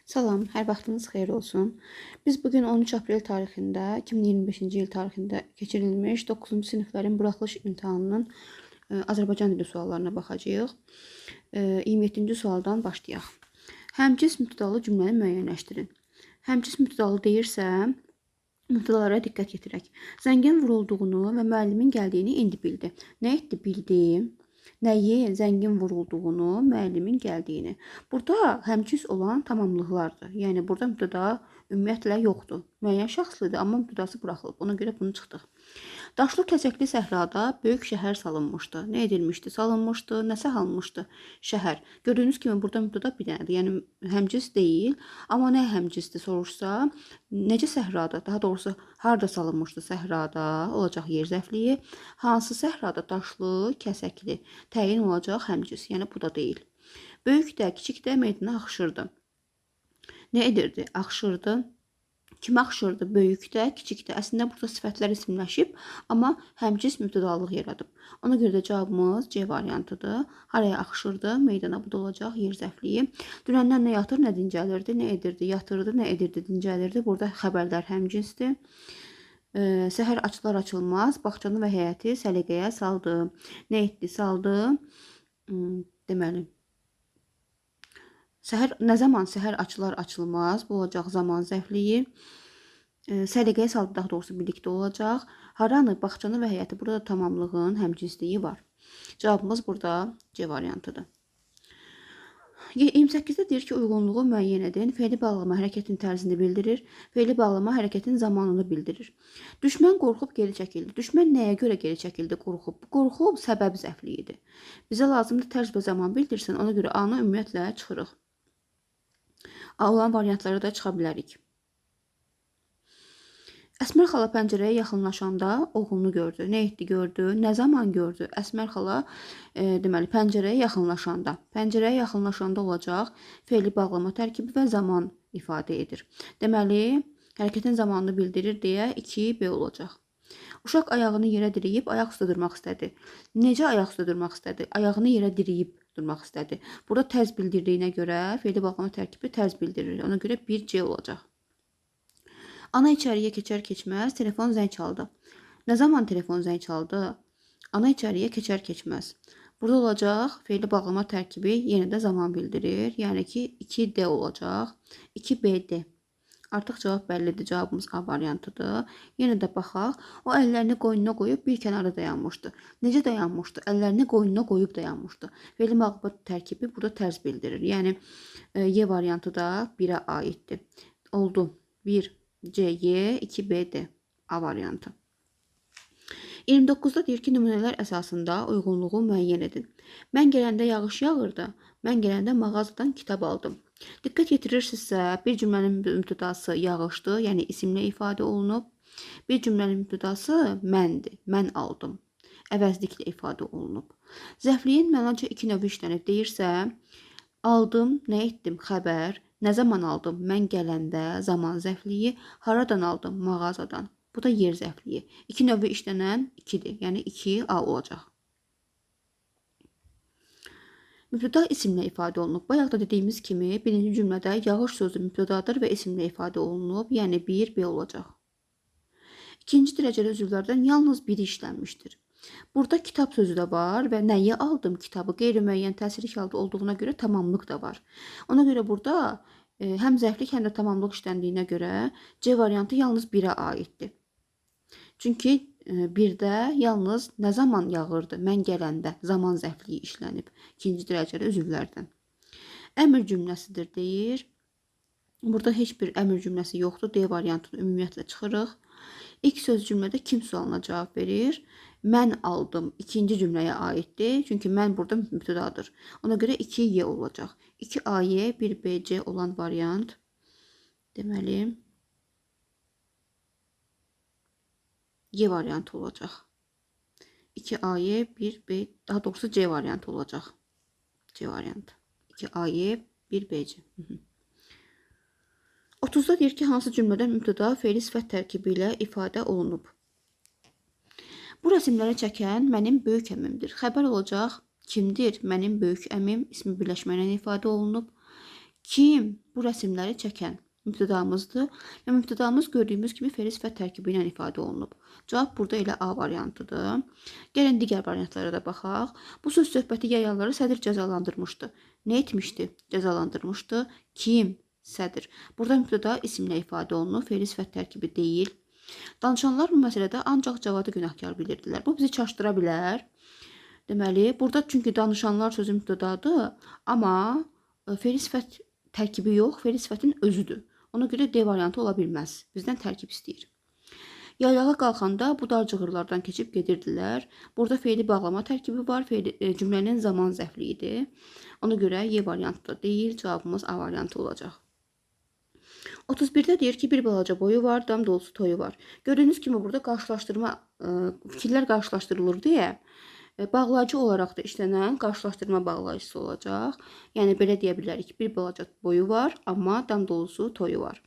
Salam, hər vaxtınız xeyir olsun. Biz bugün 13 aprel tarixində, 2025-ci il tarixində keçirilmiş 9-cu siniflərin buraxılış imtahanının Azərbaycan dili suallarına baxacağıq. 27-ci sualdan başlayaq. Həmcins mübtədalı cümləni müəyyənləşdirin. Həmcins mübtədalı deyirsə, mübtədalara diqqət yetirək. Zəngin vurulduğunu və müəllimin gəldiyini indi bildi. Nə etdi? Bildi. Nəyi? Zəngin vurulduğunu, müəllimin gəldiyini. Burada həmcins olan tamamlıqlardır. Yəni burada mübtəda ümumiyyətlə yoxdur. Müəyyən şəxslidir, amma mübtədası buraxılıb. Ona görə bunu çıxdıq. Daşlı kəsəkli səhrada böyük şəhər salınmışdı. Nə edilmişdi? Salınmışdı. Nə salınmışdı? Şəhər. Gördüyünüz kimi burada mübtəda bir dənədir. Yəni həmcins deyil, amma nə həmcinsdir soruşsa, necə səhrada, daha doğrusu harda salınmışdı səhrada olacaq yer zərfliyi. Hansı səhrada? Daşlı, kəsəkli. Təyin olacaq həmcins. Yəni bu da deyil. Böyük də, kiçik də meydana axışırdı. Nə edirdi? Axışırdı. Kim axışırdı? Böyük də, kiçik də. Əslində burada sifətlər isimləşib, amma həmcins mübtədalıq yaradıb. Ona görə də cavabımız C variantıdır. Haraya axışırdı? Meydana bu da olacaq yer zərfliyi. Dünəndən nə yatır, nə dincəlirdi, nə edirdi? Yatırdı, nə edirdi, dincəlirdi. Burada xəbərlər həmcinsdir. Səhər açılar açılmaz, bağçanı və həyəti səliqəyə saldı. Nə etdi? Saldı. Deməli, nə zaman səhər açılar açılmaz, bu olacaq zaman zərfliyi. Səliqəyə saldı, daha doğrusu birlikdə olacaq. Haranı, bağçanı və həyəti, burada tamamlığın həmcinsliyi var. Cavabımız burada C variantıdır. 28-də deyir ki, uyğunluğu müəyyən edin. Fe'li bağlama hərəkətin tərzini bildirir. Fe'li bağlama hərəkətin zamanını bildirir. Düşmən qorxub geri çəkildi. Düşmən nəyə görə geri çəkildi? Qorxub. Qorxub səbəb zəfliyidir. Bizə lazımdır tərz və zaman bildirsin. Ona görə A-nı ümumiyyətlə çıxırıq. A olan variantları da çıxa bilərik. Əsmər xala pəncərəyə yaxınlaşanda oğlunu gördü. Nə etdi? Gördü. Nə zaman gördü? Əsmər xala deməli pəncərəyə yaxınlaşanda. Pəncərəyə yaxınlaşanda olacaq fe'li bağlama tərkibi və zaman ifadə edir. Deməli, hərəkətin zamanını bildirir deyə 2B olacaq. Uşaq ayağını yerə diriyib ayaq üstə durmaq istədi. Necə ayaq üstə durmaq istədi? Ayağını yerə diriyib durmaq istədi. Burada tərz bildirdiyinə görə fe'li bağlama tərkibi tərz bildirir. Ona görə 1C olacaq. Ana içəriyə keçər keçməz telefon zəng çaldı. Nə zaman telefon zəng çaldı? Ana içəriyə keçər keçməz. Burada olacaq fe'li bağlama tərkibi yenə də zaman bildirir. Yəni ki 2D olacaq. 2BD. Artıq cavab bəllidir. Cavabımız A variantıdır. Yenə də baxaq. O əllərini qoynuna qoyub bir kənarda dayanmışdı. Necə dayanmışdı? Əllərini qoynuna qoyub dayanmışdı. Fe'li bağlama tərkibi burada tərz bildirir. Yəni Y variantı da 1-ə aiddir. Oldu. 1 C-Y, 2B-D A variantı. 29-da deyir ki, nümunələr əsasında uyğunluğu müəyyən edin. Mən gələndə yağış yağırdı. Mən gələndə mağazadan kitab aldım. Diqqət yetirirsinizsə, bir cümlənin mübtədası yağışdır, yəni isimlə ifadə olunub. Bir cümlənin mübtədası məndir, mən aldım. Əvəzliklə ifadə olunub. Zərfliyin mənaca 2 növü işlənib deyirsə, aldım, nə etdim, xəbər. Nə zaman aldım? Mən gələndə zaman zərfliyi. Haradan aldım? Mağazadan. Bu da yer zərfliyi. 2 növü işlənən 2-dir. Yəni 2A olacaq. Mübtəda isimlə ifadə olunub. Bayaq da dediyimiz kimi birinci cümlədə yağış sözü mübtədadır və isimlə ifadə olunub. Yəni 1B olacaq. İkinci dərəcəli üzvlərdən yalnız biri işlənmişdir. Burada kitab sözü də var və nəyi aldım kitabı qeyri-müəyyən təsirlik halda olduğuna görə tamamlıq da var. Ona görə burada həm zərflik, həm də tamamlıq işləndiyinə görə C variantı yalnız 1-ə aiddir. Çünki 1-də yalnız nə zaman yağırdı? Mən gələndə zaman zərfliyi işlənib ikinci dərəcəli üzvlərdən. Əmr cümləsidir deyir. Burada heç bir əmr cümləsi yoxdur. D variantını ümumiyyətlə çıxırıq. İlk söz cümlədə kim sualına cavab verir? Mən aldım. İkinci cümləyə aiddir. Çünki mən burada mübtədadır. Ona görə 2Y olacaq. 2AY, 1BC olan variant. Deməli, Y variantı olacaq. 2AY, 1B, daha doğrusu C variantı olacaq. C variantı. 2AY, 1BC. 30-da deyir ki, hansı cümlədə mübtəda fe'li sifət tərkibi ilə ifadə olunub. Bu rəsmləri çəkən mənim böyük əmimdir. Xəbər olacaq kimdir? Mənim böyük əmim ismi birləşməklə ifadə olunub. Kim bu rəsmləri çəkən? Mübtədamızdır və mübtədamız gördüyümüz kimi fe'l sifət tərkibi ilə ifadə olunub. Cavab burada elə A variantıdır. Gəlin digər variantlara da baxaq. Bu söz söhbəti yayanları sədr cəzalandırmışdı. Nə etmişdi? Cəzalandırmışdı. Kim? Sədr. Burada mübtəda isimlə ifadə olunub, fe'l sifət tərkibi deyil. Danışanlar bu məsələdə ancaq Cavadı günahkar bilirdilər. Bu bizi çaşdıra bilər. Deməli, burada çünki danışanlar sözü mübtədadır, amma fe'l sifət tərkibi yox, fe'l sifətin özüdür. Ona görə D variantı ola bilməz. Bizdən tərkib istəyir. Yaylağa qalxanda bu dar cığırlardan keçib gedirdilər. Burada fe'li bağlama tərkibi var. Cümlənin zaman zərfliyi idi. Ona görə Y variantı da deyil. Cavabımız A variantı olacaq. 31-də deyir ki, bir balaca boyu var, dam dolusu toyu var. Gördüyünüz kimi burada qarşılaşdırma, fikirlər qarşılaşdırılır deyə bağlayıcı olaraq da işlənən qarşılaşdırma bağlayıcısı olacaq. Yəni belə deyə bilərik ki, bir balaca boyu var, amma dam dolusu toyu var.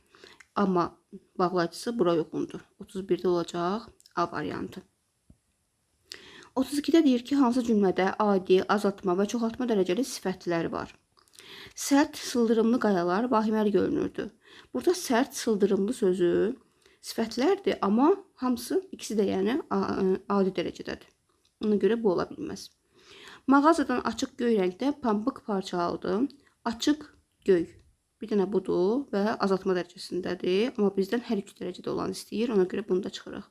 Amma bağlayıcısı bura uyğundur. 31-də olacaq A variantı. 32-də deyir ki, hansı cümlədə adi, azaltma və çoxaltma dərəcəli sifətlər var? Sərt, sıldırımlı qayalar vahiməli görünürdü. Burada sərt, sıldırımlı sözü sifətlərdir, amma hamısı, ikisi də yəni adi dərəcədədir. Ona görə bu ola bilməz. Mağazadan açıq göy rəngdə pambıq parça aldım. Açıq göy. Bir dənə budur və azaltma dərəcəsindədir. Amma bizdən hər 3 dərəcədə olan istəyir. Ona görə bunu da çıxırıq.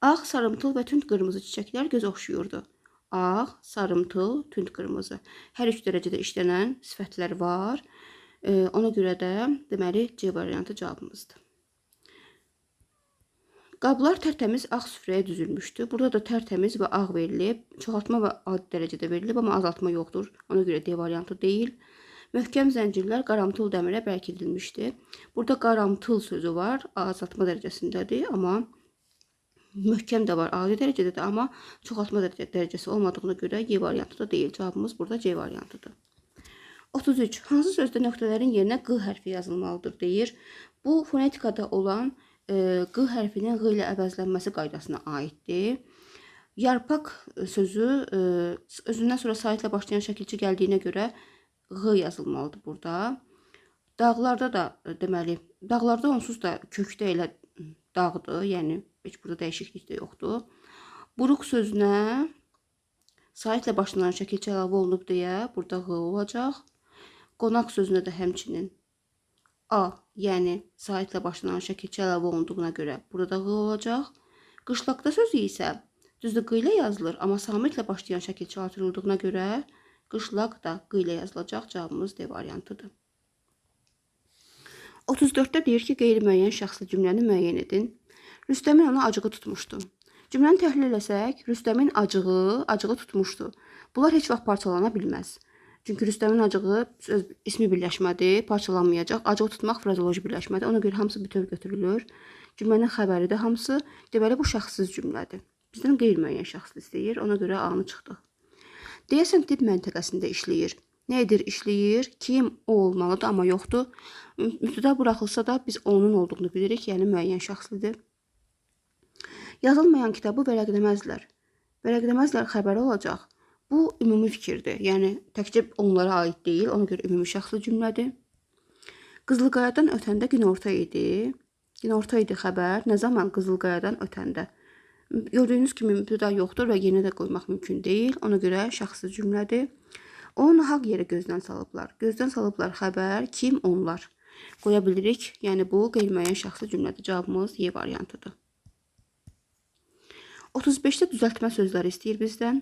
Ağ, sarımtıl və tünd qırmızı çiçəklər göz oxşuyurdu. Ağ, sarımtıl, tünd qırmızı. Hər 3 dərəcədə işlənən sifətlər var. Ona görə də deməli C variantı cavabımızdır. Qablar tərtəmiz ağ süfrəyə düzülmüşdü. Burada da tərtəmiz və ağ verilib. Çoxaltma və adi dərəcədə verilib, amma azaltma yoxdur. Ona görə D variantı deyil. Möhkəm zəncirlər qaramtıl dəmirə bərkidilmişdi. Burada qaramtıl sözü var. Azaltma dərəcəsindədir, amma möhkəm də var, adi dərəcədədir, amma çoxaltma dərəcəsi olmadığına görə Y variantı da deyil. Cavabımız burada C variantıdır. 33. Hansı sözdə nöqtələrin yerinə Q hərfi yazılmalıdır deyir. Bu fonetikada olan Q hərfinin Q ilə əvəzlənməsi qaydasına aiddir. Yarpaq sözü özündən sonra saitlə başlayan şəkilçi gəldiyinə görə Q yazılmalıdır burada. Dağlarda da deməli, dağlarda onsuz da kökdə elə dağdır, yəni heç burada dəyişiklik də yoxdur. Buruq sözünə saitlə başlayan şəkilçi əlavə olunub deyə burada Q olacaq. Qonaq sözünə də həmçinin A, yəni saitlə başlanan şəkilçi əlavə olunduğuna görə burada Q olacaq. Qışlaqda sözü isə düzdür Q ilə yazılır, amma samitlə başlayan şəkilçi artırıldığına görə qışlaq da Q ilə yazılacaq. Cavabımız D variantıdır. 34-də deyir ki, qeyri-müəyyən şəxsli cümləni müəyyən edin. Rüstəmin ona acığı tutmuşdu. Cümləni təhlil etsək, Rüstəmin acığı tutmuşdu. Bunlar heç vaxt parçalana bilməz. Çünki Rüstəmin acığı ismi birləşmədir, parçalanmayacaq. Acığı tutmaq frazeoloji birləşmədir. Ona görə hamısı bütöv götürülür. Cümlənin xəbəri də hamısı. Deməli, bu şəxssiz cümlədir. Bizdən qeyri-müəyyən şəxsli istəyir. Ona görə A-nı çıxdıq. Deyəsən, tip məntəqəsində işləyir. Nə edir? İşləyir. Kim? O olmalıdır, amma yoxdur. Mübtəda buraxılsa da biz onun olduğunu bilirik. Yəni, müəyyən şəxslidir. Yazılmayan kitabı vərəqləməzlər. Vərəqləməzlər xəbəri olacaq. Bu ümumi fikirdir. Yəni, təkcə onlara aid deyil. Ona görə ümumi şəxsli cümlədir. Qızılqayadan ötəndə günorta idi. Günorta idi xəbər. Nə zaman Qızılqayadan ötəndə? Gördüyünüz kimi mübtəda yoxdur və yenə də qoymaq mümkün deyil. Ona görə şəxsiz cümlədir. Onu nahaq yerə gözdən salıblar. Gözdən salıblar xəbər, kim, onlar. Qoya bilirik. Yəni, bu qeyri-müəyyən şəxsli cümlədir. Cavabımız Y variantıdır. 35-də düzəltmə sözləri istəyir bizdən.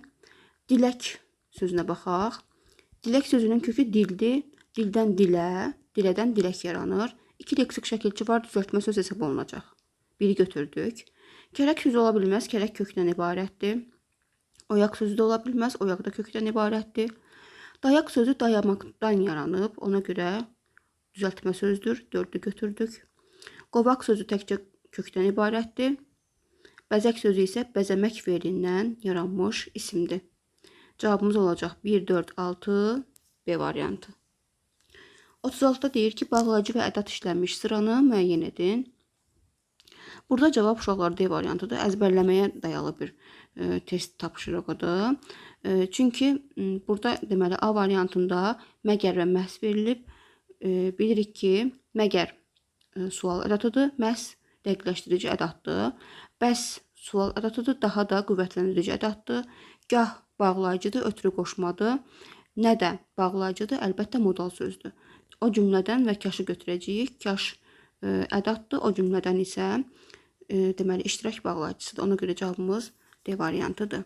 Dilək sözünə baxaq. Dilək sözünün kökü dildir. Dildən dilə, dilədən dilək yaranır. 2 leksik şəkilçi var, düzəltmə söz hesab olunacaq. Biri götürdük. Kərək sözü ola bilməz, kərək kökdən ibarətdir. Oyaq sözü də ola bilməz, oyaq da kökdən ibarətdir. Dayaq sözü dayamaqdan yaranıb, ona görə düzəltmə sözdür, 4-ü götürdük. Qovaq sözü təkcə kökdən ibarətdir. Bəzək sözü isə bəzəmək feilindən yaranmış isimdir. Cavabımız olacaq 1, 4, 6, B variantı. 36-da deyir ki, bağlayıcı və ədat işlənmiş sıranı müəyyən edin. Burada cavab uşaqlar D variantıdır. Əzbərləməyə dayalı bir test tapşırığıdır. Çünki burada deməli A variantında məgər və məhz verilib. Bilirik ki, məgər sual ədatıdır, məhz dəqiqləşdirici ədatdır. Bəs sual ədatıdır, daha da qüvvətləndirici ədatdır. Gah bağlayıcıdır, ötürü qoşmadır. Nə də bağlayıcıdır, əlbəttə modal sözdür. O cümlədən və kaşı götürəcəyik. Kaş ədatdır, o cümlədən isə deməli iştirak bağlayıcısıdır. Ona görə cavabımız D variantıdır.